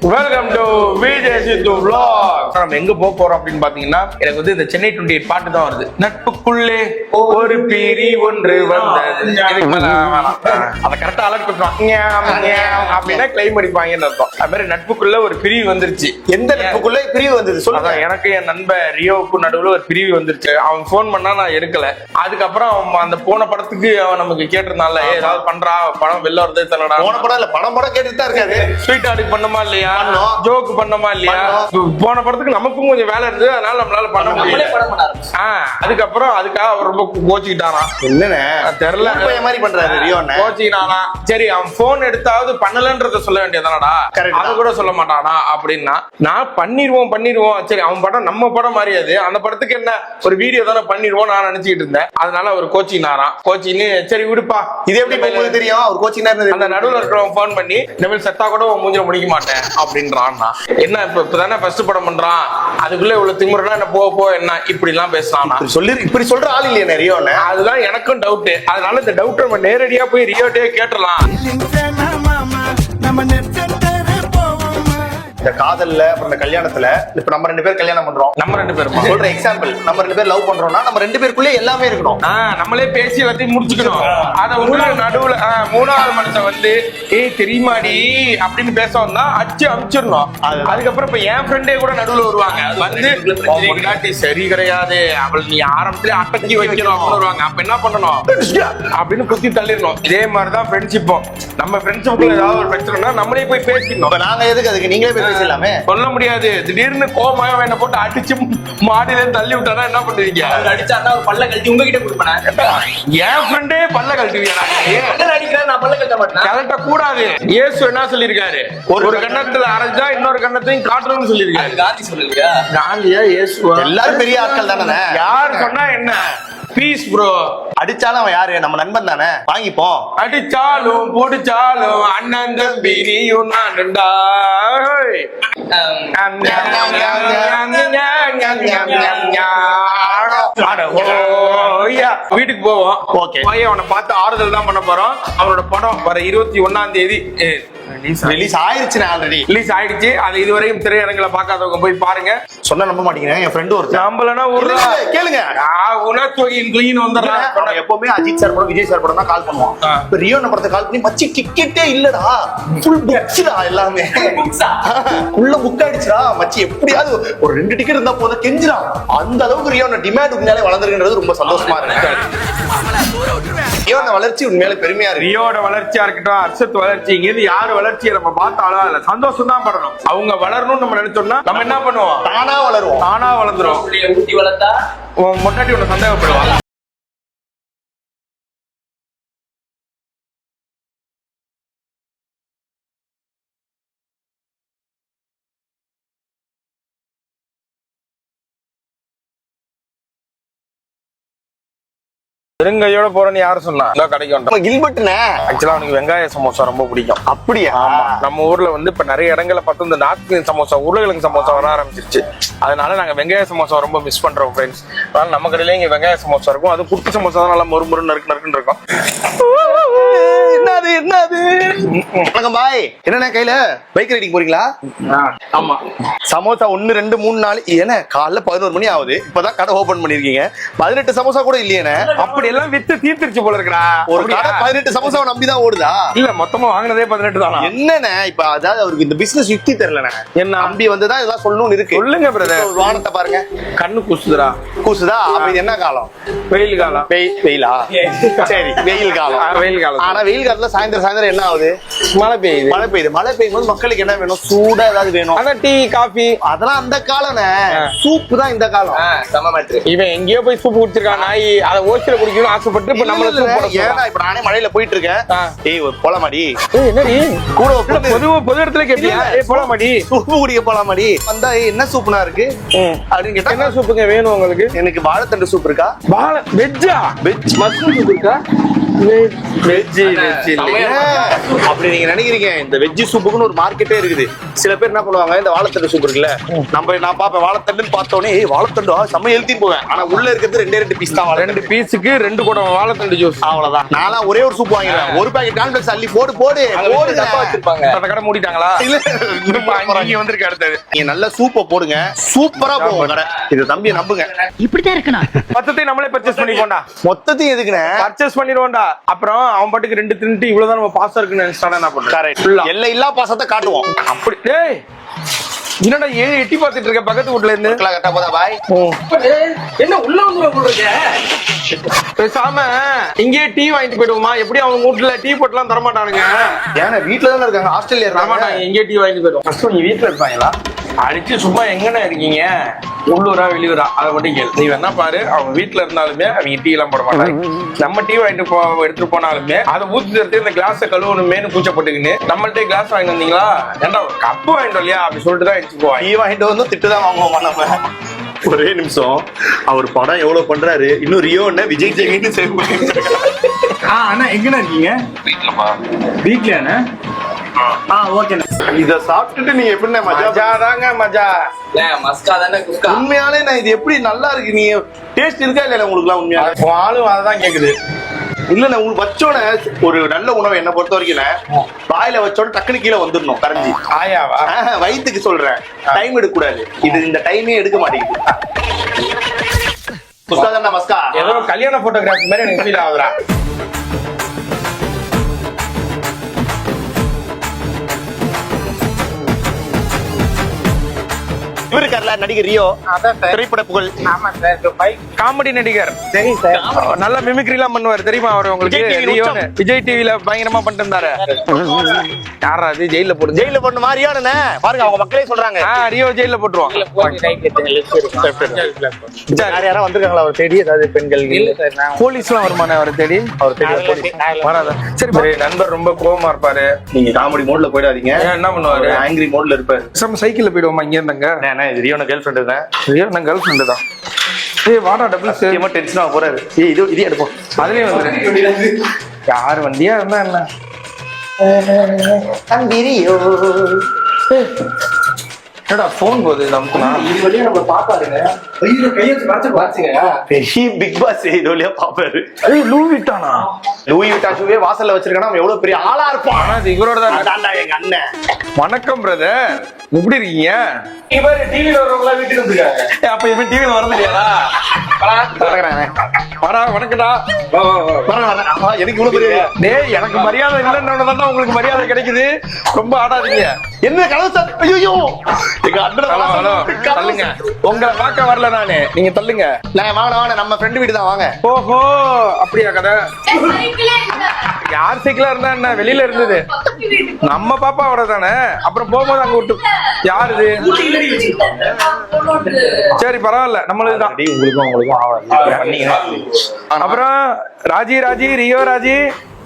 Welcome to Vijay Siddhu vlog. நம்ம எங்க போறோம் அப்படின்னு பாத்தீங்கன்னா எனக்கு வந்து இந்த சென்னை 28 பாட்டு தான் வருது. நட்புக்குள்ளே ஒரு பிரி ஒன்று வந்தது. அத கரெக்டா அலர்ட் பண்ணுவாங்க அப்படின்னா கிளைம் அடிப்பாங்கன்னு அர்த்தம். அது மாதிரி நட்புக்குள்ள ஒரு பிரிவு வந்துருச்சு. எந்த நட்புக்குள்ள பிரிவு வந்தது சொல்லுங்க. எனக்கு என் நண்பன் ரியோவுக்கு நடுவுல ஒரு பிரிவு வந்துருச்சு. அவன் போன் பண்ணா நான் எடுக்கல. அதுக்கப்புறம் அவன் அந்த போன படத்துக்கு அவன் நமக்கு கேட்டிருந்தான்ல ஏதாவது பண்றா படம் வெளில வருது தரடா. போன படம் இல்ல படம் கேட்டுட்டு தான் இருக்காரு. ஸ்வீட் ஆர்டர் பண்ணமா இல்லையா, ஜோக் பண்ணமா இல்லையா, போன படத்துக்கு நமக்கும் கொஞ்சம் வேலை இருந்தது, அதனால நம்மளால பண்ண முடியல. அதுக்கப்புறம் அதுக்காக அவர் ரொம்ப கோச்சிக்கிட்டாராம். என்னன்னு தெரியல மாதிரி பண்றாரு ரியோன்னு கோச்சிக்கிட்டானா. சரி அவன் போன் எடுத்தாவது பண்ணலன்றத சொல்ல வேண்டியதானடா, அதை கூட சொல்ல மாட்டானா அப்படின்னா நான் பண்ணிடுவோம். சரி அவன் படம் நம்ம படம் மாதிரியாது, அந்த படத்துக்கு என்ன ஒரு வீடியோ தானே பண்ணிடுவோம் நான் நினைச்சிட்டு இருந்தேன். அதனால அவர் கோச்சினாராம். கோச்சின்னு சரி விடுப்பா. இது எப்படி தெரியும் அவர் கோச்சினா? அந்த நடுவில் இருக்கிறவன் போன் பண்ணி இந்த செத்தா கூட மூஞ்சில முடிக்க மாட்டேன் அப்படின்றான். என்ன இப்பதானே ஃபர்ஸ்ட் படம் பண்றான், அதுக்குள்ள இவ்வளவு திமுறனா என்ன போ என்ன இப்படி எல்லாம் பேசுறான். இப்படி சொல்ற ஆள் இல்லையா ரியோன்னு? அதுதான் எனக்கும் டவுட். அதனால இந்த டவுட் நம்ம நேரடியா போய் ரியோட்டே கேட்டலாம். இந்த காதல்ல அப்புறம் இந்த கல்யாணத்துல இப்ப நம்ம 2 பேர் கல்யாணம் பண்றோம். நம்ம 2 பேரும் சொல்ற எக்ஸாம்பிள், நம்ம 2 பேர் லவ் பண்றோம்னா நம்ம 2 பேருக்குள்ளே எல்லாமே இருக்கணும். நம்மளே பேசி எல்லாத்தையும் முடிச்சுக்கணும். அத உள்ள நடுவுல மூணாவது மனுஷன் வந்து ஏய் தெரியுமாடி அப்படின்னு பேச வந்தா அடிச்சு அமிச்சிடணும். அதுக்கப்புறம் இப்ப என் ஃப்ரெண்டே கூட நடுவுல வருவாங்க. வந்து சரி கிடையாது அவள் நீ ஆரம்பத்திலே அடக்கி வைக்கணும் அப்படின்னு வருவாங்க. அப்ப என்ன பண்ணணும் அப்படின்னு குத்தி தள்ளிடணும். இதே மாதிரிதான் ஃப்ரெண்ட்ஷிப்பும். நம்ம ஃப்ரெண்ட்ஷிப்புக்குள்ள ஏதாவது ஒரு பிரச்சனைனா நம்மளே போய் பேசிடணும். நாங்க எதுக்கு அதுக்கு நீங்களே போய் பேசலாமே? சொல்ல முடியாது. திடீர்னு கோமாய என்ன போட்டு அடிச்சு மாடியில தள்ளி விட்டானா என்ன பண்ணுவீங்க? அடிச்சாருன்னா பல்ல கழட்டி உங்ககிட்ட கொடுப்பேன். என் ஃப்ரெண்டே பல்ல கழட்டுவியா? அடிக்கிறேன் நான் பல்ல கழட்ட மாட்டேன். கழட்ட கூடாது. இயேசு என்ன சொல்லிருக்காரு? ஒரு கண்ணத்துல அரைஞ்சா இன்னொரு கண்ணத்தையும் காட்டணும்னு சொல்லிருக்காரு. காந்தி சொல்லுங்க. காந்தியா இயேசுவா? எல்லாரும் பெரிய ஆட்கள் தானே. யார் சொன்னா என்ன? Peace bro. அடிச்சாலும் அவன் யாரு? நம்ம நண்பன் தானே, வாங்கிப்போம். அடிச்சாலும் பொடிச்சாலும் அண்ணன் தம்பி நீயும் நான்டா. வீட்டுக்கு போவோம். போய் அவனை பார்த்து ஆறுதல் தான் பண்ண போறோம். அவனோட படம் வர 21ஆம் தேதி ரிலீஸ் ஆயிருச்சு. ஆல்ரெடி ரிலீஸ் ஆயிடுச்சு. அது இதுவரையும் திரையரங்குல பார்க்காதவங்க போய் பாருங்க. சொன்னா நம்ப மாட்டீங்க. என் ஃப்ரெண்ட் ஒருத்தர் நம்பலனா ஒரு கேளுங்க. எப்பவுமே அஜித் சார் படம் விஜய் சார் படம் தான் கால் பண்ணுவான். இப்ப ரியோ படத்தை கால் பண்ணி மச்சி டிக்கெட்டே இல்லடா, ஃபுல் புக்ஸ்டா எல்லாமே உள்ள புக் ஆயிடுச்சுடா மச்சி, எப்படியாவது ஒரு 2 டிக்கெட் இருந்தா போதும் கெஞ்சிரான். அந்த அளவுக்கு ரியோ டிமாண்ட் உண்மையாலே வளர்ந்துருக்குன்றது ரொம்ப சந்தோஷமா இருக்கு. ரியோட வளர்ச்சி உண்மையிலே பெருமையா இருக்கு. ரியோட வளர்ச்சியா இருக்கட்டும், அர்ஷத் வளர்ச்சி, இங்க யாரு வளர்ச்சியை நம்ம பார்த்தாலும் அதுல சந்தோஷம் தான் படணும். அவங்க வளரணும்னு நம்ம நினைச்சோம்னா நம்ம என்ன பண்ணுவோம்? தானா வளருவோம். தானா வளர்ந்துரும். ஊட்டி வளர்த்தா மொட்டாட்டி ஒண்ணு சந்தேகப்படுவாங்க. வெறுங்கையோட போறேன்னு யாரு சொன்னா? கடைக்கு வந்துட்டோம். கில்பர்ட்னே ஆக்சுவலா அவனுக்கு வெங்காய சமோசா ரொம்ப பிடிக்கும். அப்படியா? நம்ம ஊர்ல வந்து இப்ப நிறைய இடங்களை பார்த்து இந்த நார்த் சமோசா, உருளைக்கிழங்கு சமோசா வர ஆரம்பிச்சிருச்சு. அதனால நாங்க வெங்காய சமோசா ரொம்ப மிஸ் பண்றோம் ஃப்ரெண்ட்ஸ். அதனால நம்ம கடையில இங்க வெங்காய சமோசா இருக்கும். அது குட்டி சமோசா தான் நல்லா மொறு நறுக்குன்னு இருக்கும். என்னது வணக்கம் பாய். என்னண்ணே கையில பைக் ரைடிங் போறீங்களா? ஆமா. சமோசா 1 2 3 4 ஏன்னா காலைல 11 மணி ஆகுது. இப்பதான் கடை ஓபன் பண்ணிருக்கீங்க. 18 சமோசா கூட இல்லையே. அப்படி எல்லாம் வித்து தீர்த்திருச்சு போல இருக்கா? ஒரு கடை 18 சமோசாவை நம்பிதான் ஓடுதா? இல்ல மொத்தமா வாங்கினதே 18 தானா? என்னண்ணே இப்ப அதாவது அவருக்கு இந்த பிசினஸ் யுக்தி தெரியலண்ணே. என்ன நம்பி வந்துதான் இதெல்லாம் சொல்லணும்னு இருக்கு. சொல்லுங்க பிரதர். வானத்தை பாருங்க, கண்ணு கூசுதுடா. கூசுதா? அப்ப இது என்ன காலம்? வெயில் காலம். வெயிலா? சரி வெயில் காலம். வெயில் காலம். ஆனா வெயில் காலத்துல சாயந்தரம் என்ன ஆகுது? மழை பெய்யுது. மழை பெய்யும் போது மக்களுக்கு என்ன வேணும்? சூடா ஏதாவது வேணும். அதான் டீ காஃபி அதெல்லாம் அந்த காலம்ண்ணே. சூப்பு தான் இந்த காலம். இவன் எங்கேயோ போய் சூப்பு குடிச்சிருக்கான் நாய். அதை ஓசில குடிக்கணும் ஆசைப்பட்டு இப்ப நம்மள ஏன்னா இப்ப நானே மழையில போயிட்டு இருக்கேன். ஏய் போலாமாடி? என்னடி கூட பொது இடத்துல கேட்டியா? போலாமாடி சூப்பு குடிக்க போலாமாடி? வந்தா என்ன சூப்புனா இருக்கு அப்படின்னு கேட்டா என்ன சூப்புங்க வேணும் உங்களுக்கு? எனக்கு வாழைத்தண்டு சூப் இருக்கா? வெஜ்ஜா? வெஜ் மஷ்ரூம் சூப் இருக்கா? வெஜ் அப்படி நீங்க நினைக்கிறீங்க. இந்த வெஜ் சூப்புக்குன்னு ஒரு மார்க்கெட்டே இருக்குது. சில பேர் என்ன பண்ணுவாங்க, இந்த வாழைத்தண்டு சூப் இருக்குல்ல, நான் பாப்பேன் வாழைத்தண்டுன்னு பார்த்தோன்னே வாழைத்தண்டு செம்ம எழுத்தின்னு போவேன். ஆனா உள்ள இருக்கிறது 2 பீஸ் தான். 2 பீஸுக்கு 2 குடம் வாழைத்தண்டு ஜூஸ். அவ்வளவுதான். நான்லாம் ஒரே ஒரு சூப் வாங்கிடுவேன். ஒரு பாக்கெட் கான்ஃபிளெக்ஸ் அள்ளி போடு வச்சிருப்பாங்க. அந்த கடை மூடிட்டாங்களா? இல்ல இங்க வந்திருக்கு அடுத்தது. நீங்க நல்ல சூப்பை போடுங்க, சூப்பரா போகும் கடை. இது தம்பியை நம்புங்க. இப்படித்தான் இருக்கணும். மொத்தத்தை நம்மளே பர்ச்சேஸ் பண்ணிக்கோண்டா. மொத்தத்தையும் எதுக்குண்ணே? பர்ச்சேஸ் பண்ணிடுவோம்டா. அப்புறம் அவன் பாட்டுக்கு 2 தின்னுட்டு இவ்வளவுதான் நம்ம பாசம் இருக்குன்னு நினைச்சானா என்ன பண்றது? கரெக்ட். ஃபுல்லா எல்லை இல்லா பாசத்தை காட்டுவோம். அப்படி. டேய் என்னடா எட்டி பார்த்துட்டு இருக்க பக்கத்து வீட்ல இருந்து? கரெக்டா போதா பாய். என்ன உள்ள வந்து போடுறீங்க? பேசாம இங்கே டீ வாங்கிட்டு போயிடுவோமா? எப்படி அவங்க வீட்டுல டீ போட்டுலாம் தரமாட்டானுங்க. ஏன்னா வீட்டுல தானே இருக்காங்க, ஹாஸ்டல்ல தரமாட்டாங்க. இங்கே டீ வாங்கிட்டு போயிடுவோம். ஃபர்ஸ்ட் நீ வீட்டுல இருப்பாங்களா? அடிச்சு சும்மா எங்கண்ணா இருக்கீங்க, உள்ளூரா வெளியூரா அதை மட்டும் கேளு. நீ வேணா பாரு, அவங்க வீட்டுல இருந்தாலுமே அவங்க டீ எல்லாம் போட மாட்டாங்க. நம்ம டீ வாங்கிட்டு எடுத்துட்டு போனாலுமே அதை ஊத்தி தரத்து இந்த கிளாஸை கழுவணுமேனு கூச்சப்பட்டுக்குன்னு நம்மள்ட்டே கிளாஸ் வாங்கிட்டு வந்தீங்களா, ஏன்டா ஒரு கப்பு வாங்கிட்டு இல்லையா அப்படி சொல்லிட்டு தான் எடுத்துக்குவோம். டீ வாங்கிட்டு வந்து திட்டுதான் வாங்குவோமா நம்ம? ஒரே நிமிஷம், அவர் படம் எவ்வளவு பண்றாரு. இன்னும் ரியோ என்ன விஜய் ஜெயின்னு சேவ் பண்ணிருக்காங்க. அண்ணா எங்கண்ணா இருக்கீங்க? வீட்லயாண்ணா? ஓகேண்ணா. இத சாப்பிட்டுட்டு நீங்க எப்படி மஜா? மஜாதாங்க மஜா. மஸ்கா தானே குஸ்கா. உண்மையாலே நான் இது எப்படி நல்லா இருக்கு. நீ டேஸ்ட் இருக்கா இல்ல உங்களுக்கு எல்லாம் உண்மையாலே? உன் ஆளும் அதான் கேக்குது. இல்ல நான் உங்களுக்கு வச்சோட ஒரு நல்ல உணவை என்ன பொறுத்த வரைக்கும் வாயில வச்சோட டக்குனு கீழே வந்துடணும் கரைஞ்சி. ஆயாவா? வயிற்றுக்கு சொல்றேன், டைம் எடுக்க கூடாது. இது இந்த டைமே எடுக்க மாட்டேங்குது. புஸ்தகம் மஸ்கா ஏதோ கல்யாண போட்டோகிராஃபி மாதிரி எனக்கு ஃபீல் ஆகுதுடா. இவரு இருக்கார்ல நடிகர் ரியோ, திரைப்பட புகழ். காமெடி நடிகர். சரி சார். நல்ல மிமிக்ரி எல்லாம் பண்ணுவாரு தெரியுமா அவர் உங்களுக்கு? விஜய் TV ரியோ உச்சம். விஜய் டிவில பயங்கரமா பண்ணிட்டு இருந்தாரு. யாரா அது ஜெயில போடு? ஜெயில போட்டு மாதிரியான பாருங்க, அவங்க மக்களே சொல்றாங்க. ரியோ ஜெயில போட்டுருவோம். யார் யாரா வந்திருக்காங்களா அவர் தேடி? ஏதாவது பெண்கள் போலீஸ் எல்லாம் வருமானே அவரை தேடி? அவர் தேடி வராதா? சரி சரி. நண்பர் ரொம்ப கோவமா இருப்பாரு. நீங்க காமெடி மோட்ல போயிடாதீங்க. ஏன் என்ன பண்ணுவாரு? ஆங்கிரி மோட்ல இருப்பாரு. நம்ம சைக்கிள்ல போயிடுவோமா இங்க இருந்தாங்க? இது ரியோன கேர்ள் ஃப்ரெண்ட் தான். ரியோ நான் கேர்ள் ஃப்ரெண்டு தான். ஏய் வாடா டபுள் சத்தியமா டென்ஷனா போறாரு. ஏய் இது எடுப்போம். அதுலயும் வந்துரு. யார் வண்டியா இருந்தா என்ன? தம்பி ரியோ. என்னடா போன் போகுது நமக்குனா? இது வழியா நம்ம பாப்பாருங்க. ஐயோ கையெழுத்து பாத்துங்க. பெரிய பிக் பாஸ் இது வழியா பாப்பாரு. ஏய் லூ விட்டானா? லூயி விட்டா ஷூவே வாசல்ல வச்சிருக்கானா அவன் எவ்வளவு பெரிய ஆளா இருப்பான். ஆனா இது இவரோட தான். அதான்டா எங்க அண்ணன். வணக்கம் பிரதர், எப்படி இருக்கீங்க? இவர் டிவில வரவங்களா வீட்டுக்கு வந்துருக்காங்க. அப்ப இவன் டிவில வரது இல்லையா? வரா வணக்கடா. எனக்கு இவ்வளவு பெரிய டேய் எனக்கு மரியாதை இல்லைன்னு தான் உங்களுக்கு மரியாதை கிடைக்குது. ரொம்ப ஆடாதீங்க. என்ன கலவு? ஐயோ எங்க அண்ணன் தள்ளுங்க. உங்களை பார்க்க வரல நானு, நீங்க தள்ளுங்க. வாங்க நம்ம ஃப்ரெண்ட் வீடு தான் வாங்க. ஓஹோ அப்படியா கதை? யார் சைக்கிளா இருந்தா என்ன? வெளியில இருந்தது நம்ம பாப்பாவோட தானே. அப்புறம் போகும்போது அங்க விட்டு யாரு இது? சரி பரவாயில்ல, நம்மளுக்குதான். அப்புறம் ராஜி ரியோ ராஜி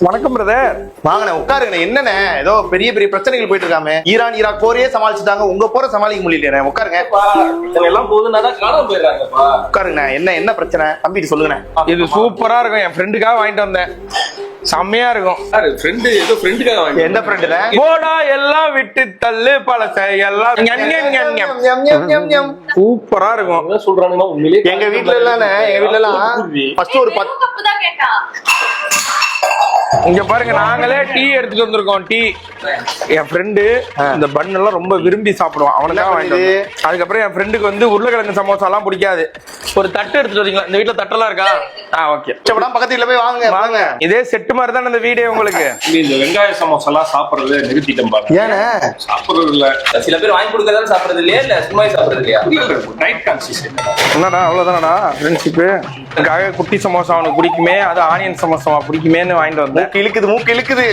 வணக்கம் பிரதர். வாங்கண்ணே உட்காருங்க. என்னண்ணே ஏதோ பெரிய பெரிய பிரச்சனைகள் போயிட்டு இருக்காம? ஈராக் போரே சமாளிச்சுட்டாங்க, உங்க போற சமாளிக்க முடியல. உட்காருங்க. எல்லாம் போதுன்னா காணாம போயிடுறாங்கப்பா. உட்காருங்க. என்ன பிரச்சனை தம்பிட்டு சொல்லுங்கண்ணே. இது சூப்பரா இருக்கும். என் ஃப்ரெண்டுக்காக வாங்கிட்டு வந்தேன். செம்மையா இருக்கும். ஃப்ரெண்டு ஏதோ ஃப்ரெண்டுக்காக வாங்கி. எந்த ஃப்ரெண்டுல? போடா எல்லாம் விட்டு தள்ளு பழச எல்லாம் சூப்பரா இருக்கும். என்ன சொல்றானுன்னா உண்மையிலேயே எங்க வீட்ல எல்லாம் ஃபர்ஸ்ட் ஒரு 10 இங்க பாருங்க, நாங்களே டீ எடுத்துட்டு வந்திருக்கோம். டீ என் ஃப்ரெண்டு இந்த பன் எல்லாம் ரொம்ப விரும்பி சாப்பிடுவான், அவனுக்காக வாங்கிட்டு வந்தேன். அதுக்கப்புறம் என் ஃப்ரெண்டுக்கு வந்து உருளைக்கிழங்கு சமோசா எல்லாம் பிடிக்காது. ஒரு தட்டு எடுத்துட்டு வரீங்களா? இந்த வீட்டுல தட்டெல்லாம் இருக்கா? ஓகே. பக்கத்து வீட்டுல போய் வாங்க. இதே செட்டு மாதிரி தான் இந்த வீடே உங்களுக்கு. இந்த வெங்காய சமோசா எல்லாம் சாப்பிடுறது நிறுத்திட்டேன் பாருங்க. ஏனே சாப்பிடுறது இல்ல. சில பேர் வாங்கி கொடுக்கறதால சாப்பிடுறது இல்லையா, இல்ல சும்மா சாப்பிடுறது இல்லையா? Night conscious. என்னடா அவ்வளவுதானடா ஃப்ரெண்ட்ஷிப்பு. அதுக்காக குட்டி சமோசா அவனுக்கு பிடிக்குமே, அது ஆனியன் சமோசா பிடிக்குமேன்னு வாங்கிட்டு வந்தேன். மூக்கு இழுக்குது.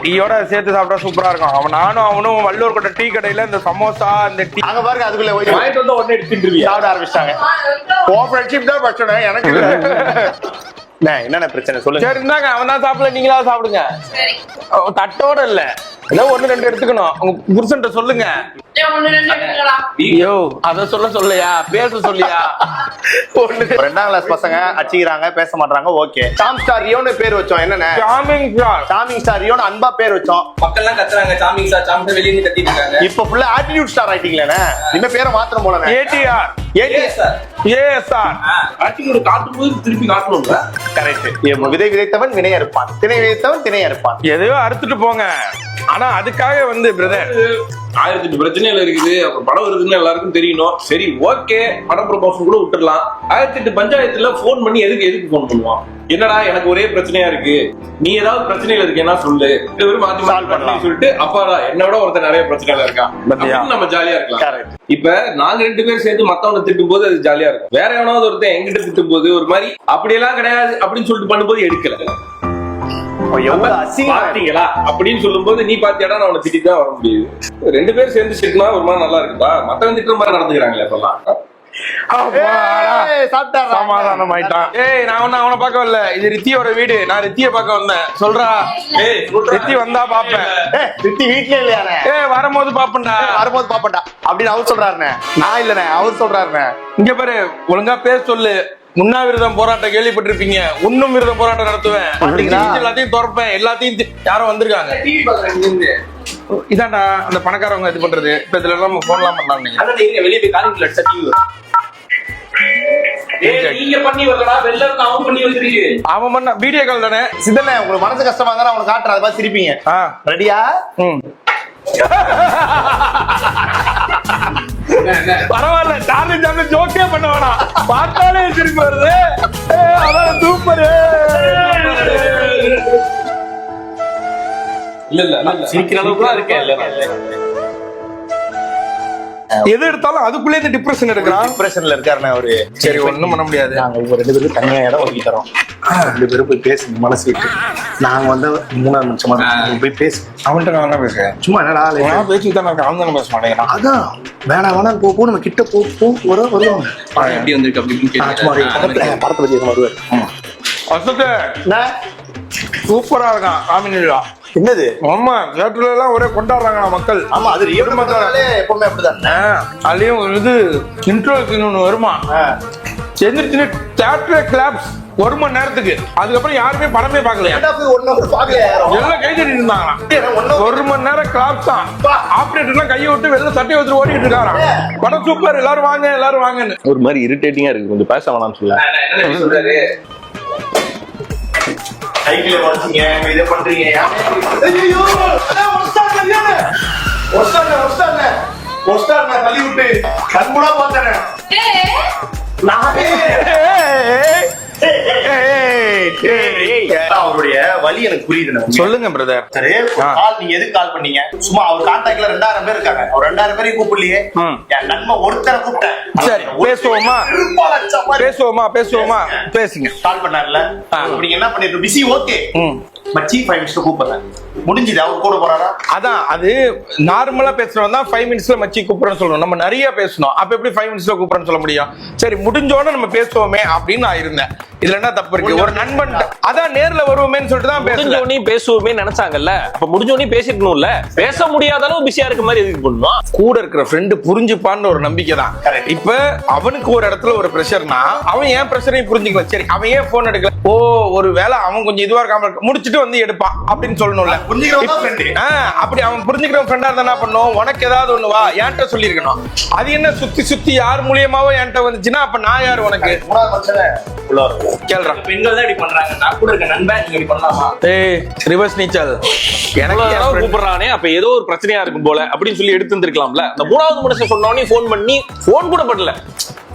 டீயோட சேர்த்து சாப்பிட்டா சூப்பரா இருக்கும். அவனும் வள்ளூர் கொண்ட டீ கடையில இந்த சமோசா இந்த டீ அங்க பாருங்க, அதுக்குள்ள வாங்கிட்டு வந்தா உடனே எடுத்துட்டு சாப்பிட ஆரம்பிச்சிட்டாங்க. தான் பிரச்சனை எனக்கு. என்னென்ன பிரச்சனை சொல்லுங்க. சரி இருந்தாங்க, அவன் தான் சாப்பிடல, நீங்களா சாப்பிடுங்க. தட்டோட இல்ல, ஏதோ 1 2 எடுத்துக்கணும். உங்க புருஷன்ட்ட சொல்லுங்க. ஐயோ அத சொல்லையா பேச சொல்லியா ரெண்டாம் கிளாஸ் பசங்க அடிச்சுக்கிறாங்க, பேச மாட்டாங்க. ஓகே, சாம் ஸ்டார் ரியோன்னு பேர் வச்சோம். என்னென்ன சாமிங் ஸ்டார் ரியோன்னு அன்பா பேர் வச்சோம். மக்கள் எல்லாம் கத்துறாங்க சாமிங் சார் சாமிங் வெளியே இருந்து கத்திட்டு இருக்காங்க. இப்ப ஃபுல்லா ஆட்டிடியூட் ஸ்டார் ஆயிட்டீங்களே. இனிமே பேரை மாத்திரம் போல. ஏடிஆர் ஏஎஸ்ஆர் ஆட்டிடியூட் காட்டும்போது திருப்பி காட்டணும்ல. கரெக்ட். விதை விதைத்தவன் வினை அறுப்பான், திணை விதைத்தவன் திணை அறுப்பான். எதையோ அறுத்துட்டு போங்க. ஆனா அதுக்காக வந்து பிரதர் 1008 பிரச்சனைகள் இருக்குது. அப்புறம் படம் இருக்குன்னு எல்லாருக்கும் தெரியணும். சரி ஓகே, படம் ப்ரொமோஷன் கூட விட்டுடலாம். 1008 பஞ்சாயத்துல போன் பண்ணி எதுக்கு போன் பண்ணுவான்? என்னடா எனக்கு ஒரே பிரச்சனையா இருக்கு, நீ ஏதாவது பிரச்சனையில இருக்கேன்னா சொல்லு, மாத்தி Solve பண்ணலாம். சொல்லிட்டு அப்பாடா என்னோட ஒருத்தர் நிறைய பிரச்சனைல இருக்கான் அப்படின்னு நம்ம ஜாலியா இருக்கலாம். Correct. இப்ப நாங்க 2 பேரும் சேர்ந்து மத்தவனை திட்டும் போது அது ஜாலியா இருக்கும். வேற எவனாவது ஒருத்தன் எங்கிட்ட திட்டும் போது ஒரு மாதிரி அப்படியெல்லாம் கிடையாது அப்படின்னு சொல்லிட்டு பண்ணும்போது எடுக்கல. எவ்வளவு அசிங்கமா இருக்கு. பாத்தீங்களா அப்படின்னு சொல்லும் போது நீ பாத்தியாடா நான் உன்னை திட்டி தான் வர முடியுது. 2 பேரும் சேர்ந்து திட்டினா ஒரு மாதிரி நல்லா இருக்குப்பா. மத்தவன் திட்டுற மாதிரி நடந்துக்கிறாங்களே இப்பெல்லாம். சாப்பிட்டாரா? சமாதானம் ஆயிட்டான். ஏய் நான் அவனை பார்க்க வரல, இது ரித்தியோட வீடு. நான் ரித்திய பார்க்க வந்தேன். சொல்றா ரித்தி வந்தா பாப்பேன். ரித்தி வீட்லயே இல்லையானே? வரும்போது பாப்பேன்டா. வரும்போது பாப்பண்டா அப்படின்னு அவர் சொல்றாருண்ணே. நான் இல்லண்ணே, அவர் சொல்றாருண்ணே. இங்க பாரு, ஒழுங்கா பேச சொல்லு. உண்ணாவிரதம் போராட்டம் கேள்விப்பட்டிருப்பீங்க. உண்ணும் விரதம் போராட்டம் நடத்துவேன். அப்படிங்களா? எல்லாத்தையும் திறப்பேன். எல்லாத்தையும் யாரும் வந்திருக்காங்க. டிவி பாக்குறாங்க. இதான்டா அந்த பணக்காரவங்க இது பண்றது. இப்ப இதுல எல்லாம் போன்லாம் பண்ணலாம். நீங்க அண்ணா நீங்க வெளியே போய் காலிங் அடிச்சா டிவி நீங்க பண்ணி வரலடா, வெளில இருந்து அவன் பண்ணி வந்திருக்கு. அவன் பண்ண வீடியோ கால் தானே. சிதனே, உங்களுக்கு மனசு கஷ்டமா இருந்தா அவங்களை காட்டுற, அதை பார்த்து சிரிப்பீங்க. ரெடியா? பரவாயில்ல, சார்லி ஜோக்கே பண்ண வேணாம். பார்த்தாலே திருப்பி வருது. அதான் சூப்பர். இல்ல சிரிக்கிற அளவுக்கு இருக்கேன். எது எடுத்தாலும் அதுக்குள்ளே இந்த டிப்ரெஷன் எடுக்கிறான். டிப்ரெஷன்ல இருக்காருண்ணே அவரு. சரி ஒண்ணும் பண்ண முடியாது. நாங்க உங்க 2 பேரும் தனியா இடம் ஒதுக்கி தரோம். 2 பேரும் போய் பேசுங்க மனசு விட்டு. நாங்க வந்து 3ஆவது நிமிஷமா போய் பேசுங்க. அவன்கிட்ட நான் என்ன பேசுறேன்? சும்மா என்னடா நான் பேசிட்டு தான் இருக்கேன். அவன் தானே பேச மாட்டேங்கிறான். அதான் வேணாம் போ நம்ம கிட்ட போ வருவாங்க. எப்படி வந்திருக்கு அப்படின்னு சும்மா படத்தை பத்தி வருவாரு. வசத்து சூப்பரா இருக்கான். காமினிலா என்னது? ஆமா, தியேட்டர்ல எல்லாம் ஒரே கொண்டாடுறாங்க மக்கள். ஆமா, அது ரியல் மக்களாலே எப்பவுமே அப்படிதான். அதுலயும் ஒரு இது இன்ட்ரோ ஒண்ணு வருமா, எந்திரிச்சு தியேட்டர் கிளாப்ஸ் 1 மணி நேரத்துக்கு. அதுக்கப்புறம் யாருமே படமே பார்க்கலையா. எல்லாம் கை தட்டிட்டு இருந்தாங்களாம். 1 மணி நேரம் கிளாப்ஸ் தான். ஆப்ரேட்டர்லாம் கையை விட்டு வெளில சட்டையை வச்சு ஓடிட்டு இருக்காராம். படம் சூப்பர், எல்லாரும் வாங்க எல்லாரும் வாங்கன்னு. ஒரு மாதிரி இரிட்டேட்டிங்கா இருக்கு. கொஞ்சம் பேச வேணாம்னு சொல்ல. என்ன சொல்றாரு? சைக்கிள வச்சிங்க இத பண்றீங்க. ஐயோ ஒஸ்டார் தள்ளி விட்டு கண்கூடா பார்த்தேன். அவருடைய வலி எனக்கு புரியுது. சொல்லுங்க பிரதர். சரி, நீங்க எதுக்கு கால் பண்ணீங்க? சும்மா அவர் கான்டாக்ட்ல 2000 பேர் இருக்காங்க. அவர் 2000 பேரையும் கூப்பிடலையே. என் நண்பன் ஒருத்தரை கூப்பிட்டேன். சரி பேசுவோமா பேசுங்க. கால் பண்ணார்ல, நீங்க என்ன பண்ணிட்டு பிஸி? ஓகே மச்சி 5 மினிட்ஸ்ல கூப்பிடுறேன். முடிஞ்சது. அவர் கூட போறாரா? அதான் அது நார்மலா பேசுறோம் தான் 5 மினிட்ஸ்ல மச்சி கூப்பிடுறேன்னு சொல்லணும். நம்ம நிறைய பேசணும். அப்ப எப்படி 5 மினிட்ஸ்ல கூப்பிடுறேன்னு சொல்ல முடியும்? சரி முடிஞ்சோன்னு நம்ம பேசுவோமே அப்படின்னு நான் இருந்தேன். இதுல என்ன தப்பு இருக்கு? ஒரு நண்பன் அதான் நேர்ல வருவோமேன்னு சொல்லிட்டு தான் முடிஞ்சோனே பேசுவோமே நினைச்சாங்கல்ல. அப்ப முடிஞ்சோனே பேசிக்கணும்ல. பேச முடியாத அளவு பிஸியா இருக்க மாதிரி எதுக்கு பண்ணணும்? கூட இருக்கிற ஃப்ரெண்டு புரிஞ்சுப்பான்னு ஒரு நம்பிக்கை தான். இப்ப அவனுக்கு ஒரு இடத்துல ஒரு பிரஷர்னா அவன் ஏன் பிரஷரையும் புரிஞ்சுக்கல. சரி அவன் ஏன் போன் எடுக்கல? ஓ ஒரு வேளை அவன் கொஞ்சம் இதுவா இருக்காம முடிச்சுட்டு வந்து எடுப்பான் அப்படின்னு சொல்லணும்ல. அப்படி அவன் புரிஞ்சுக்கிற ஃப்ரெண்டா இருந்தா என்ன பண்ணும்? உனக்கு ஏதாவது ஒண்ணு வா என்கிட்ட சொல்லிருக்கணும். அது என்ன சுத்தி யார் மூலியமாவோ என்கிட்ட வந்துச்சுன்னா அப்ப நான் யார் உனக்கு? கேள்றான். பெண்கள் தான் இப்படி பண்றாங்க. நான் கூட இருக்க நண்பன் நீங்க இப்படி பண்ணலாமா? ஏய் ரிவர்ஸ் நீச்சல். எனக்கு கூப்பிடுறானே அப்ப ஏதோ ஒரு பிரச்சனையா இருக்கும் போல அப்படின்னு சொல்லி எடுத்து இருந்திருக்கலாம்ல. இந்த 3ஆவது மனுஷன் சொன்னோடனே போன் பண்ணி போன் கூட பண்ணல.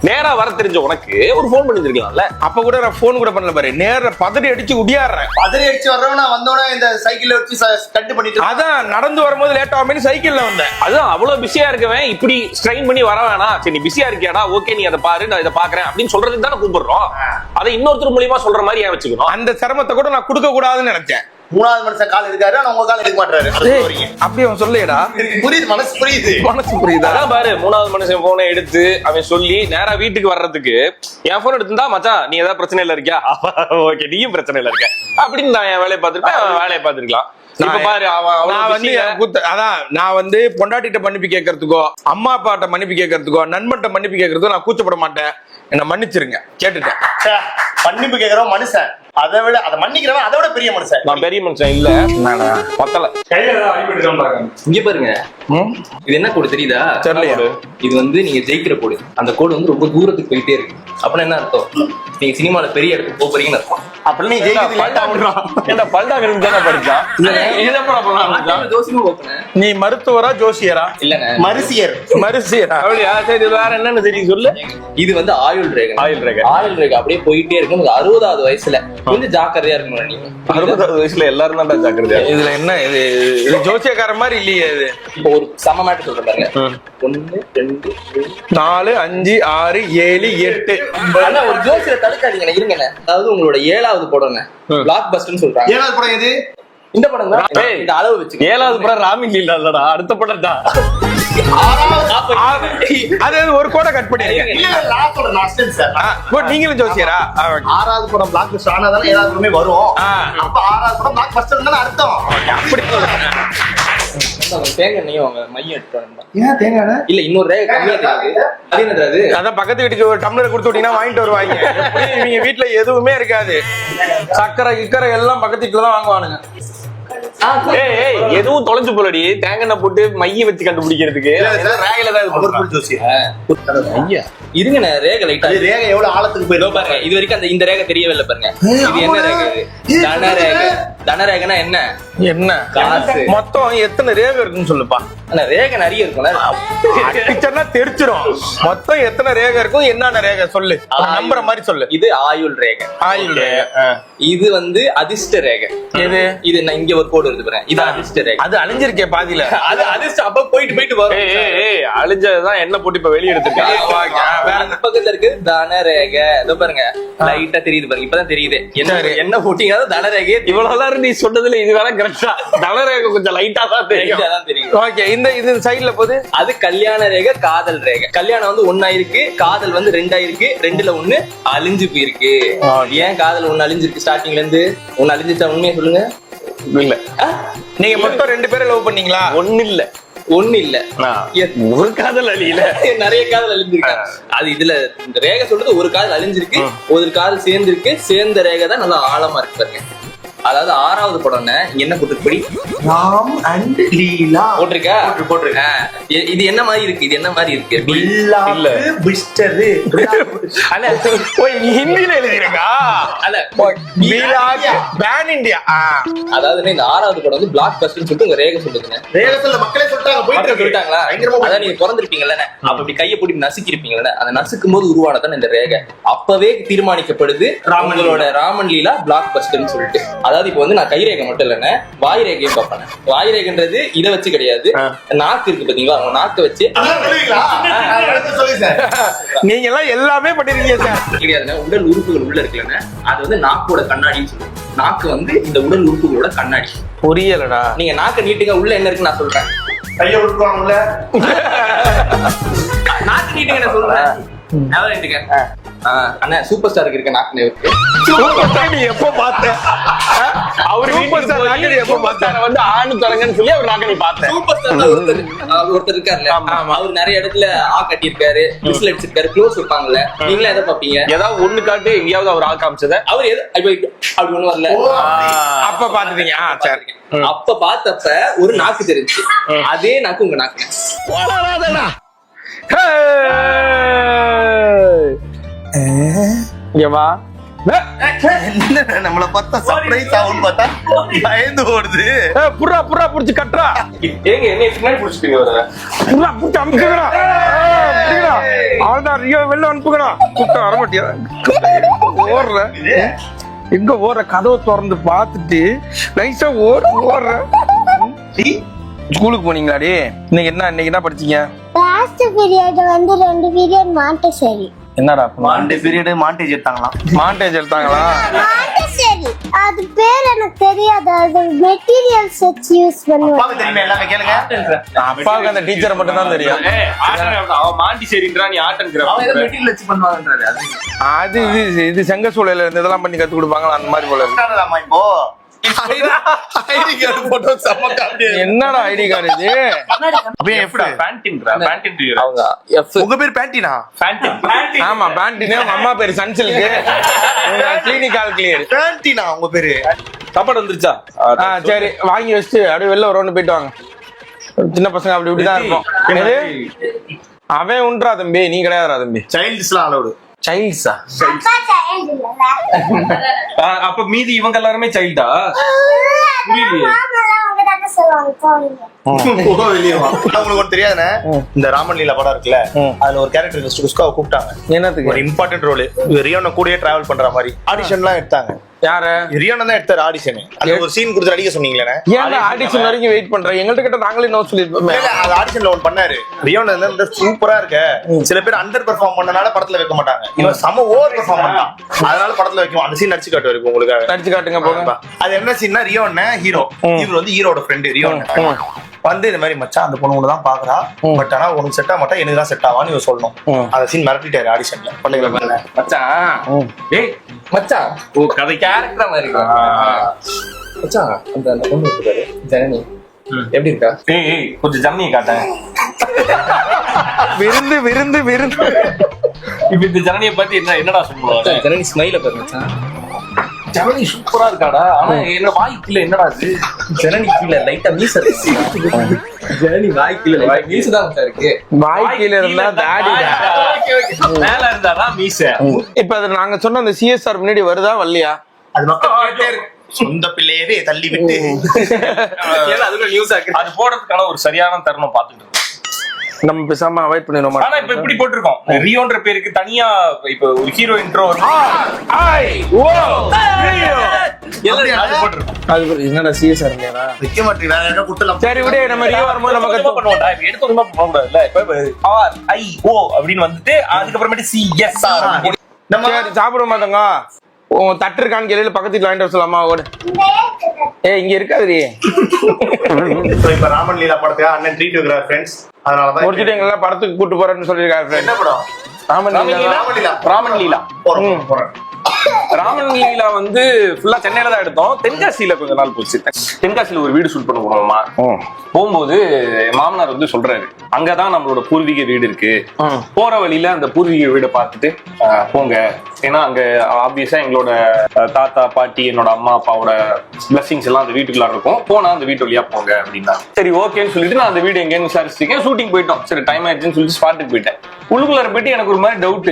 நேரா வர தெரிஞ்ச உனக்கு ஒரு போன் பண்ணிருக்கலாம்ல. அப்ப கூட நான் போன் கூட பண்ணல பாரு. நேர பதறி அடிச்சு உடியாடுறேன். பதறி அடிச்சு வர்றவனா வந்தோட இந்த சைக்கிள்ல வச்சு கட்டு பண்ணிட்டு அதான் நடந்து வரும்போது லேட் ஆகும் சைக்கிள்ல வந்தேன். அதான் அவ்வளவு பிஸியா இருக்கவன் இப்படி ஸ்ட்ரெயின் பண்ணி வர வேணாம். சரி நீ பிஸியா இருக்கியாடா, ஓகே நீ அதை பாரு நான் இதை பாக்குறேன் அப்படின்னு சொல்றதுக்கு தானே கூப்பிடுறோம். அதை இன்னொருத்தர் மூலியமா சொல்ற மாதிரி ஏன் வச்சுக்கணும்? அந்த சிரமத்தை கூட நான் கொடுக்க கூடாதுன்னு நினைச்சேன். 3ஆவது மனுஷன் கால் எடுக்காரு, ஆனா உங்க கால் எடுக்க மாட்டாரு. அப்படி அவன் சொல்லிடா. புரியுது, மனசு புரியுது. அதான் பாரு 3ஆவது மனுஷன் போனை எடுத்து அவன் சொல்லி நேரா வீட்டுக்கு வர்றதுக்கு என் போன் எடுத்துட்டா மச்சான் நீ ஏதாவது பிரச்சனையில இருக்கியா? ஓகே நீயும் பிரச்சனையில இருக்க அப்படின்னு நான் என் வேலையை பார்த்துருப்பேன், அவன் வேலையை பார்த்துருக்கலாம். இப்ப பாரு நான் வந்து அதான் நான் வந்து பொண்டாட்டிட்ட மன்னிப்பு கேட்கறதுக்கோ அம்மா அப்பாட்ட மன்னிப்பு கேட்கறதுக்கோ நண்பன்ட்ட மன்னிப்பு கேட்கறதுக்கோ நான் கூச்சப்பட மாட்டேன். என்ன மன்னிச்சிருங்க, கேட்டுட்டேன். மன்னிப்பு கேட்கறவன் மனுஷன், அதை விட அதை மன்னிக்கிறவன் அதை விட பெரிய மனுஷன். நான் பெரிய மனுஷன் இல்ல, பத்தல. இங்க பாருங்க, இது என்ன கோடு தெரியுதா? தெரியலையா? இது வந்து நீங்க ஜெயிக்கிற கோடு. அந்த கோடு வந்து ரொம்ப தூரத்துக்கு போயிட்டே இருக்கு. அப்படின்னா என்ன அர்த்தம்? நீங்க சினிமால பெரிய இடத்துக்கு போக போறீங்கன்னு அர்த்தம். அப்படி நீ ஜெயிக்கிறது பல்டாங்க தானே படிச்சா? ஜோசியமும் ஓப்பன நீ மருத்துவரா ஜோசியரா? இல்லங்க, மரிசியர். மருசியரா? அப்படியா? சரி, வேற என்னன்னு தெரியும் சொல்லு. இது வந்து ஆயுள் ரேகை. ஆயுள் ரேகை. ஆயுள் ரேகை அப்படியே போயிட்டே இருக்கும். 60வது வயசுல கொஞ்சம் ஜாக்கிரதையா இருக்கணும் நீங்க. 60வது வயசுல எல்லாரும் தான் ஜாக்கிரதையா. இதுல என்ன இது ஜோசியக்கார மாதிரி இல்லையே. இது இப்போ ஒரு சம மேட்டர் சொல்றேன் பாருங்க. 1 2 4 5 6 7 8. ஆனா ஒரு ஜோசியரை தடுக்காதீங்க, இருங்கண்ணே. அதாவது உங்களோட 7வது படம்ங்க பிளாக் பஸ்டர்னு சொல்றாங்க. 7வது படம் எது? இந்த படம் தான். இந்த அளவு வச்சு 7வது படம் ராமிங் இல்லடா, அடுத்த படம் தான். அது ஒரு கோடை கட் பண்ணிருக்கேன். இல்ல லாஸ்ட் ஒரு நாஸ்டல் சார். நீங்களும் ஜோசியரா? 6வது படம் பிளாக் பஸ்டர் ஆனாதானே 7வது படமே வரும். அப்ப 6வது படம் பிளாக் பஸ்டர் தான அர்த்தம். அப்படி தேங்காய் எண்ணெயும் அவங்க மையம் எடுத்துட்டு ஏன் தேங்காய் இல்ல இன்னொரு ரேகை கம்மியா தெரியுது. அது என்னது? அதான் பக்கத்து வீட்டுக்கு ஒரு டம்ளர் கொடுத்து விட்டீங்கன்னா வாங்கிட்டு வருவாங்க. இவங்க வீட்டுல எதுவுமே இருக்காது. சக்கரை கிக்கரை எல்லாம் பக்கத்து வீட்டுல தான் வாங்குவானுங்க. ஏய் எதுவும் தொலைஞ்சு போலடி. தேங்காய் எண்ணெய் போட்டு மைய வச்சு கண்டுபிடிக்கிறதுக்கு ரேகையில தான் ஜோசியர். இருங்கண்ணே, ரேகை லைட்டா. ரேகை எவ்வளவு ஆழத்துக்கு போயிடும் பாருங்க. இது வரைக்கும் இந்த ரேகை தெரியவே இல்லை பாருங்க. இது என்ன ரேகை? தனரேகை. தனரேகைனா என்ன? என்ன காசு. மொத்தம் எத்தனை ரேகை இருக்குன்னு சொல்லுப்பா. ரேகை நிறைய இருக்கும்ல. அடிச்சனா தெரிச்சிரும். மொத்தம் எத்தனை ரேகை இருக்கும், என்னென்ன ரேகை சொல்லு, நம்புற மாதிரி சொல்லு. இது ஆயுள் ரேகை. ஆயுள் ரேகை. இது வந்து அதிர்ஷ்ட ரேகை. எது? இது நான் இங்க ஒரு கோடு வருது பாருங்க. இது அதிர்ஷ்ட ரேகை. அது அழிஞ்சிருக்கே பாதியில. அது அதிர்ஷ்டம் அப்ப போயிட்டு வரும். அழிஞ்சதுதான் என்ன போட்டு இப்ப வெளியே எடுத்துருக்கேன். பக்கத்துல இருக்கு தனரேகை. இதோ பாருங்க, லைட்டா தெரியுது பாருங்க. இப்பதான் தெரியுது என்ன போட்டீங்க. தனரேகை. இவ்வளவு நேரம் நீ சொன்னதுல இது வேற கரெக்டா. தனரேகை கொஞ்சம் லைட்டா தான் தெரியும். ஓகே, இந்த சைடுல போகுது. அது கல்யாண ரேகை, காதல் ரேகை. கல்யாணம் வந்து 1 ஆயிருக்கு, காதல் வந்து 2 ஆயிருக்கு. 2ல 1 அழிஞ்சு போயிருக்கு. ஏன் காதல் 1 அழிஞ்சிருக்கு? ஸ்டார்டிங்ல இருந்து 1 அழிஞ்சிச்சா? உண்மையை சொல்லுங்க. இல்ல, நீங்க மொத்தம் 2 பேரை லவ் பண்ணீங்களா? ஒண்ணு இல்ல ஒரு காதல் அழியல, நிறைய காதல் அழிஞ்சிருக்கு. அது இதுல இந்த ரேகை சொல்றது ஒரு காதல் அழிஞ்சிருக்கு, ஒரு காதல் சேர்ந்திருக்கு. சேர்ந்த ரேகை தான் நல்லா ஆழமா இருக்கு பாருங்க. அதாவது 6வது படம் என்ன போட்டுருப்படி? ராம் அண்ட் லீலா போட்டிருக்கா? போட்டிருக்கா. இது என்ன மாதிரி இருக்கு? இது என்ன மாதிரி இருக்கு? இல்ல பிஸ்டர். அண்ணா போய் ஹிந்தில எழுதிருக்கா? அல்ல, பேன் இந்தியா. அதாவது இந்த 6வது படம் வந்து பிளாக் பஸ்டர்னு சொல்லிட்டு உங்க ரேகை சொல்லுதுங்க. ரேகை சொல்ல மக்களே சொல்லிட்டாங்க, போயிட்டு சொல்லிட்டாங்களா? அதான் நீங்க பிறந்திருப்பீங்கல்ல, அப்ப இப்படி கையை போட்டு நசுக்கிருப்பீங்கல்ல, அந்த நசுக்கும் போது உருவானதான் இந்த ரேகை. அப்பவே தீர்மானிக்கப்படுது உங்களோட ராமன் லீலா பிளாக் பஸ்டர்னு சொல்லிட்டு. அதாவது இப்ப வந்து நான் கை ரேகை மட்டும் இல்லைன்னு வாய் ரேகையும் பார்ப்பேன். வாய் ரேகைன்றது இதை வச்சு கிடையாது, நாக்கு இருக்கு பாத்தீங்களா, அவங்க நாக்க வச்சு. நீங்க எல்லாம் எல்லாமே பண்ணிருக்கீங்க சார். கிடையாதுன்னா உடல் உறுப்புகள் உள்ள இருக்குல்லன்னு, அது வந்து நாக்கோட கண்ணாடின்னு சொல்லுவோம். நாக்கு வந்து இந்த உடல் உறுப்புகளோட கண்ணாடி. புரியலடா. நீங்க நாக்க நீட்டுங்க, உள்ள என்ன இருக்குன்னு நான் சொல்றேன். கையை விட்டுருவாங்கல்ல, நாக்கு நீட்டுங்க நான் சொல்றேன். அண்ணா சூப்பர் ஸ்டாருக்கு இருக்க நாக்கு இருக்கு. சூப்பர் ஸ்டார் நீ எப்போ பார்த்த? அவர் சூப்பர் ஸ்டார் நாக்கு எப்போ பார்த்தாரு? வந்து ஆணு தரங்கன்னு சொல்லி அவர் நாக்க நீ பார்த்த. சூப்பர் ஸ்டார் ஒருத்தர் இருக்காருல்ல, அவர் நிறைய இடத்துல ஆ கட்டி இருக்காரு, விசில் அடிச்சிருக்காரு, க்ளோஸ் வைப்பாங்கல்ல. நீங்களே எதை பாப்பீங்க? ஏதாவது ஒண்ணு காட்டு, எங்கேயாவது அவர் ஆ காமிச்சத அவர் அப்படி ஒண்ணு வரல. அப்ப பாத்துட்டீங்க. சரி, அப்ப பார்த்தப்ப ஒரு நாக்கு தெரிஞ்சு, அதே நாக்கு உங்க நாக்கு. நம்மள பார்த்தா சர்ப்ரைஸ் ஆகும், பார்த்தா பயந்து ஓடுது. புறா புறா புடிச்சு கட்டுறா. ஏங்க என்ன பின்னாடி புடிச்சிட்டீங்க? புறா புடிச்சு அமுக்குறா. அவன்தான் ரியோ வெளில அனுப்புங்கடா. கூட்டம் வர மாட்டியா? ஓடுற எங்க ஓடுற? கதவை திறந்து பார்த்துட்டு நைஸா ஓடுற. ஸ்கூலுக்கு போனீங்களாடி? இன்னைக்கு என்ன படிச்சீங்க? லாஸ்ட் பீரியட் வந்து 2 பீரியட் மாண்டசரி. என்னடா 2 பீரியட் மாண்டேஜ் எடுத்தாங்களாம். மாண்டேஜ் எடுத்தாங்களா? மாண்டசரி அது பேர் எனக்கு தெரியாது. அது மெட்டீரியல்ஸ் வச்சு யூஸ் பண்ணுவாங்க. அப்பாவுக்கு தெரியுமா? எல்லாமே கேளுங்க. அப்பாவுக்கு அந்த டீச்சரை மட்டும் தான் தெரியும். அவன் மாண்டி சரின்றா, நீ ஆட்டன். அவன் ஏதோ மெட்டீரியல் வச்சு பண்ணுவாங்கன்றாரு. அது இது செங்கசூளையில இருந்து இதெல்லாம் பண்ணி கத்து கொடுப்பாங்களா? அந்த மாதிரி போல இருக்கு. இப்போ ஐடி கார்டு போட்டோ செம்ம காமெடியா இருக்கு. என்னடா ஐடி கார்டு இது? அப்படியே எப்படா? அவங்க எஃப் உங்க பேர் பேண்டினா? ஆமா பேண்டினே உங்க அம்மா பேரு சன்சில்க்கு, கிளினிக்கல் கிளியர். பேண்டினா உங்க பேரு? சாப்பாடு வந்துருச்சா? சரி வாங்கி வச்சுட்டு அப்படியே வெளில ஒரு ரவுண்டு போயிட்டு வாங்க. சின்ன பசங்க அப்படி இப்படிதான் இருக்கும். என்னது? அவன் உண்றா தம்பி, நீ கிடையாதுடா தம்பி. சைல்ட்ஸ்லாம் அலௌடு. சைல்ட்ஸா? அப்பா child இல்லைல்ல. அப்ப மீதி இவங்க எல்லாருமே சைல்டா? மாமாலாம் அவங்க தானே சொல்லுவாங்க போவீங்க. வெளியே வா. உங்களுக்கு ஒண்ணு தெரியாதுண்ணே, இந்த ராமன் லீலா படம் இருக்குல்ல, அதுல ஒரு கேரக்டர் குஸ்காவை கூப்பிட்டாங்க. என்னத்துக்கு? ஒரு இம்பார்ட்டன்ட் ரோல், ரியோன கூடயே டிராவல் பண்ற மாதிரி ஆடிஷன்லாம் எடுத்தாங்க. யாரு? ரியோன தான் எடுத்தாரு ஆடிஷன். அந்த ஒரு சீன் கொடுத்து அடிக்க சொன்னீங்களே, ஏன் ஆடிஷன் வரைக்கும் வெயிட் பண்றேன்? எங்கள்கிட்ட கிட்ட நாங்களே நோ சொல்லிருப்போமே. அது ஆடிஷன்ல ஒன்று பண்ணாரு. ரியோன வந்து சூப்பரா இருக்க, சில பேர் அண்டர் பெர்ஃபார்ம் பண்ணனால படத்துல வைக்க மாட்டாங்க, இவன் செம ஓவர் பெர்ஃபார்ம் பண்ணான், அதனால படத்துல வைக்கும். அந்த சீன் நடிச்சு காட்டுவாரு உங்களுக்கு. நடிச்சு காட்டுங்க போங்க. அது என்ன சீன்னா, ரியோன ஹீரோ, இவர் வந்து ஹீரோட ஃப்ரெண்ட். ரியோன வந்து இந்த மாதிரி மச்சான் அந்த பொண்ணு தான் பாக்குறா, பட் ஆனா உனக்கு செட் ஆக மாட்டா, எனக்கு தான் செட் ஆவான்னு இவர் சொல்லணும். அந்த சீன் மிரட்டிட்டாரு ஆடிஷன்ல. பிள்ளைகளை மச்சான் டேய் மச்சான் ஓ கதை கேரக்டர் மாதிரி இருக்கு. மச்சான் அந்த பொண்ணு இருக்காரு ஜனனி, எப்படி இருக்கா? ஏய் கொஞ்சம் ஜம்மியை காட்டேன். விருந்து விருந்து விருந்து. இப்ப இந்த ஜனனியை பத்தி என்னடா சொல்லுவாங்க? ஜனனி ஸ்மைல பாரு மச்சான். ஜனனி சூப்பரா இருக்காடா, ஆனா என்ன வாய்க்குள்ள என்னடா இது? ஜனனி கீழ லைட்டா மீச இருக்கு. ஜனனி வாய் கீழ லைட்டா மீச தான் மச்சான் இருக்கு. வாய் கீழ இருந்தா தாடி. மேல இருந்தாதான் மீச. இப்ப அது நாங்க சொன்ன அந்த சிஎஸ்ஆர் முன்னாடி வருதா வரலையா? அது மக்கள் கேட்டே இருக்கு. சொந்த பிள்ளையவே தள்ளி விட்டு ஏன்னா அதுல நியூஸ் ஆக்கு. அது போடுறதுக்கான ஒரு சரியான தருணம் பாத்துட்டு இருக்கோம். நம்ம பேசாம அவாய்ட் பண்ணிடுவோம். ஆனா இப்ப இப்படி போட்டிருக்கோம், ரியோன்ற பேருக்கு தனியா இப்ப ஒரு ஹீரோ இன்ட்ரோ அது போட்டிருக்கோம். அது என்னடா சிஎஸ்ஆர் இல்லையா? வைக்க மாட்டேங்கிறாங்க குட்டலாம். சரி விடு, நம்ம ரியோ வரும்போது நம்ம சும்மா பண்ணுவோம்டா. இப்ப எடுத்த உடனே போக கூடாதுல்ல. இப்ப RIO அப்படின்னு வந்துட்டு அதுக்கப்புறமேட்டு CSR. நம்ம சரி சாப்பிட மாட்டோங்க. தட்டு இருக்கான்னு கேள்வி பக்கத்து வீட்டுல வாங்கிட்டு வர சொல்லாமா? ஓடு. இந்த ஏத்துக்கு. இங்க இருக்காதுடி. இப்ப ராமன் லீலா படத்துக்கு அண்ணன் ட்ரீட் வைக்கிறார் ஃப்ரெண்ட்ஸ். அதனாலதான் முடிச்சுட்டு எங்க படத்துக்கு கூட்டு போறேன்னு சொல்லிருக்காரு. என்ன படம்? ராமன் லீலா. ராமன் லீலா. போறேன். ராமன் லீலா வந்து ஃபுல்லா சென்னையில தான் எடுத்தோம். தென்காசியில கொஞ்ச நாள் போச்சு. தென்காசியில ஒரு வீடு ஷூட் பண்ண போனோமா, போகும்போது மாமனார் வந்து சொல்றாரு, அங்கதான் நம்மளோட பூர்வீக வீடு இருக்கு, போற வழியில அந்த பூர்வீக வீடை பார்த்துட்டு போங்க, ஏன்னா அங்க ஆப்வியஸா எங்களோட தாத்தா பாட்டி என்னோட அம்மா அப்பாவோட பிளஸிங்ஸ் எல்லாம் அந்த வீட்டுக்குள்ள இருக்கும், போனா அந்த வீட்டு வழியா போங்க அப்படின்னா. சரி ஓகேன்னு சொல்லிட்டு நான் அந்த வீடு எங்கன்னு விசாரிச்சிருக்கேன். ஷூட்டிங் போயிட்டோம். சரி டைம் ஆயிடுச்சுன்னு சொல்லிட்டு ஸ்பாட்டுக்கு போயிட்டேன். உள்ளுக்குள்ள போயிட்டு எனக்கு ஒரு மாதிரி டவுட்,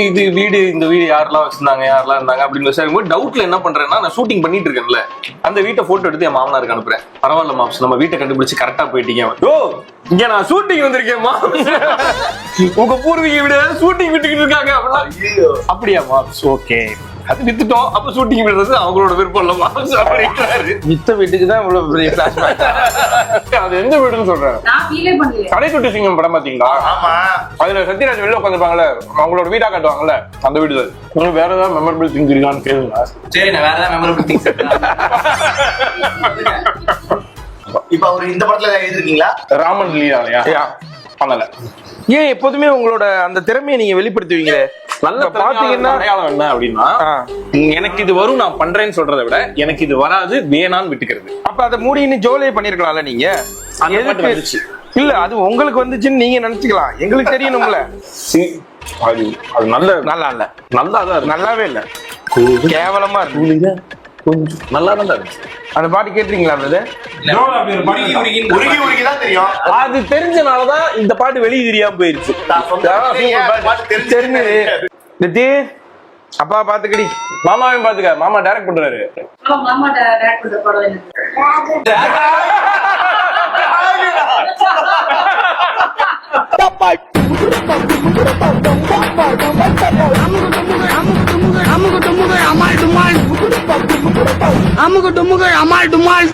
இது வீடு, இந்த வீடு யாரெல்லாம் வச்சிருந்தாங்க, யாரெல்லாம் இருந்தாங்க அப்படின்னு விசாரிக்கும் டவுட்ல என்ன பண்றேன்னா, நான் ஷூட்டிங் பண்ணிட்டு இருக்கேன்ல, அந்த வீட்டை போட்டோ எடுத்து என் மாமனாருக்கு அனுப்புறேன். பரவாயில்ல மாம்ஸ், நம்ம வீட்டை கண்டுபிடிச்சு கரெக்டா போயிட்டீங்க. ஓ இங்க நான் ஷூட்டிங் வந்திருக்கேன் மாம்ஸ், உங்க பூர்வீக வீடு ஷூட்டிங் விட்டுக்கிட்டு இருக்காங்க அப்படியா மாம்ஸ்? ஓகே அது வித்துட்டோம். அப்ப ஷூட்டிங் விடுறது அவங்களோட விருப்பம் இல்ல மாம்ஸ் அப்படின்றாரு. மித்த வீட்டுக்கு தான் இவ்வளவு பெரிய பிளாஷ்பேக். அது எந்த வீடுன்னு சொல்றேன்? நான் ஃபீலே பண்ணல. கடைக்குட்டி சிங்கம் படம் பாத்தீங்களா? ஆமா, அதுல சத்யராஜ் வெளில உட்காந்துருப்பாங்கல்ல, அவங்களோட வீடா காட்டுவாங்கல்ல, அந்த வீடு தான். உங்களுக்கு வேற ஏதாவது மெமரபிள் திங்ஸ் இருக்கான்னு கேளுங்க. சரி நான் வேற ஏதாவது மெமரபிள் திங்ஸ் இப்ப அவர் இந்த படத்துல எழுதிருக்கீங்களா? ராமன் லீலாலயா பண்ணல. ஏன் எப்போதுமே உங்களோட அந்த திறமையை நீங்க வெளிப்படுத்துவீங்களே? நல்ல பாத்தீங்கன்னா அடையாளம் என்ன அப்படின்னா, எனக்கு இது வரும் நான் பண்றேன்னு சொல்றதை விட எனக்கு இது வராது வேணான்னு விட்டுக்கிறது. அப்ப அதை மூடின்னு ஜோலியை பண்ணிருக்கலாம்ல நீங்க. அந்த பாட்டு எதுக்கு? வந்துச்சு. இல்ல அது உங்களுக்கு வந்துச்சுன்னு நீங்க நினைச்சுக்கலாம், எங்களுக்கு தெரியணும்ல. அது அது நல்ல நல்லா இல்ல, நல்லாதான் இருக்கு. நல்லாவே இல்ல, கேவலமா இருக்கு. கொஞ்சம் நல்லா தான் இருந்துச்சு. அந்த பாட்டு கேட்டிருக்கீங்களா? உருகி தான் தெரியும். அது தெரிஞ்சனாலதான் இந்த பாட்டு வெளியே தெரியாம போயிருச்சு. தெரிஞ்சது நித்தி அப்பா பாத்துக்கடி, மாமாவையும் பாத்துக்க, மாமா டைரக்ட் பண்றாரு. மாமா டைரக்ட் பண்ற படம் என்ன? அமுக டுமுக அமால் டுமால்